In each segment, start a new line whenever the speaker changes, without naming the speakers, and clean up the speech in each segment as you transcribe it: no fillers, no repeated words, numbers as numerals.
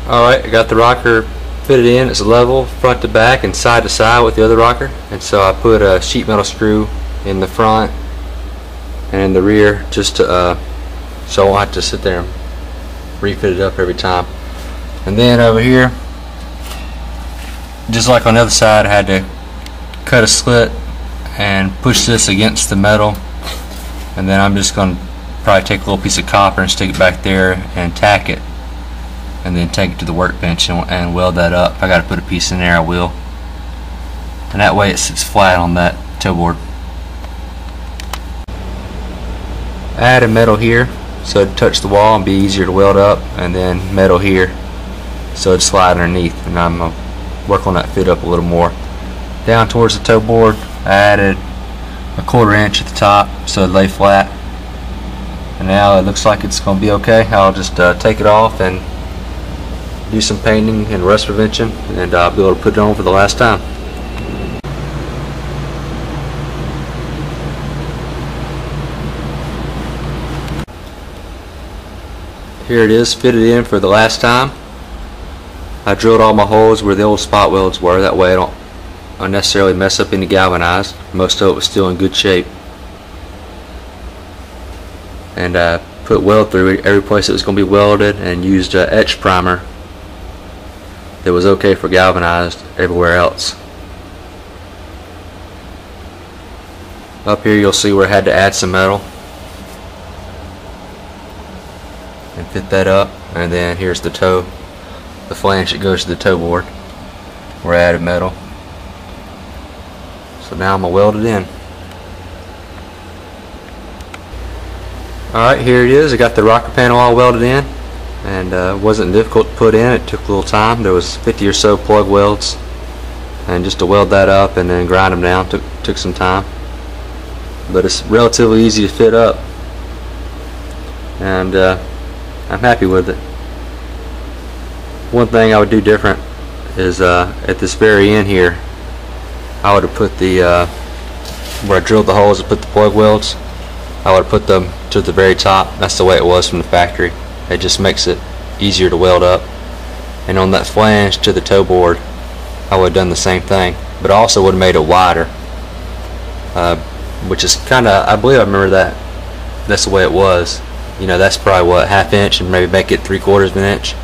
Alright, I got the rocker fitted in. It's level front to back and side to side with the other rocker, and so I put a sheet metal screw in the front and in the rear just to so I won't have to sit there and refit it up every time. And then over here, just like on the other side, I had to cut a slit and push this against the metal, and then I'm just going to probably take a little piece of copper and stick it back there and tack it, and then take it to the workbench and weld that up. If I got to put a piece in there, I will, and that way it sits flat on that toe board. I added metal here so it'd touch the wall and be easier to weld up, and then metal here so it'd slide underneath, and I'm going to work on that fit up a little more. Down towards the toe board, I added a 1/4 inch at the top so it'd lay flat, and now it looks like it's going to be okay. I'll just take it off and do some painting and rust prevention, and I'll be able to put it on for the last time. Here it is, fitted in for the last time. I drilled all my holes where the old spot welds were, that way I don't unnecessarily mess up any galvanized. Most of it was still in good shape. And I put weld through every place it was going to be welded, and used etch primer that was okay for galvanized everywhere else. Up here you'll see where I had to add some metal and fit that up, and then here's the toe, the flange that goes to the toe board where I added metal. So now I'm going to weld it in. Alright, here it is. I got the rocker panel all welded in, and it wasn't difficult to put in. It took a little time. There was 50 or so plug welds, and just to weld that up and then grind them down took some time, but it's relatively easy to fit up, and I'm happy with it. One thing I would do different is at this very end here, I would have put the where I drilled the holes and put the plug welds, I would have put them to the very top. That's the way it was from the factory. It just makes it easier to weld up. And on that flange to the toe board, I would have done the same thing, but I also would have made it wider, which is kind of, I believe I remember that's the way it was. You know, that's probably what, 1/2 inch, and maybe make it 3/4 of an inch,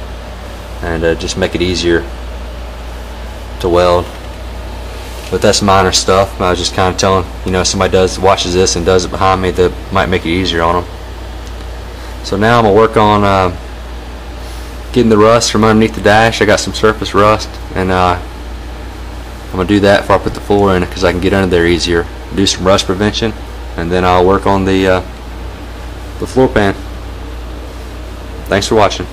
and just make it easier to weld. But that's minor stuff. I was just kind of telling, you know, if somebody watches this and does it behind me, that might make it easier on them. So now I'm gonna work on getting the rust from underneath the dash. I got some surface rust, and I'm gonna do that before I put the floor in, because I can get under there easier. Do some rust prevention, and then I'll work on the floor pan. Thanks for watching.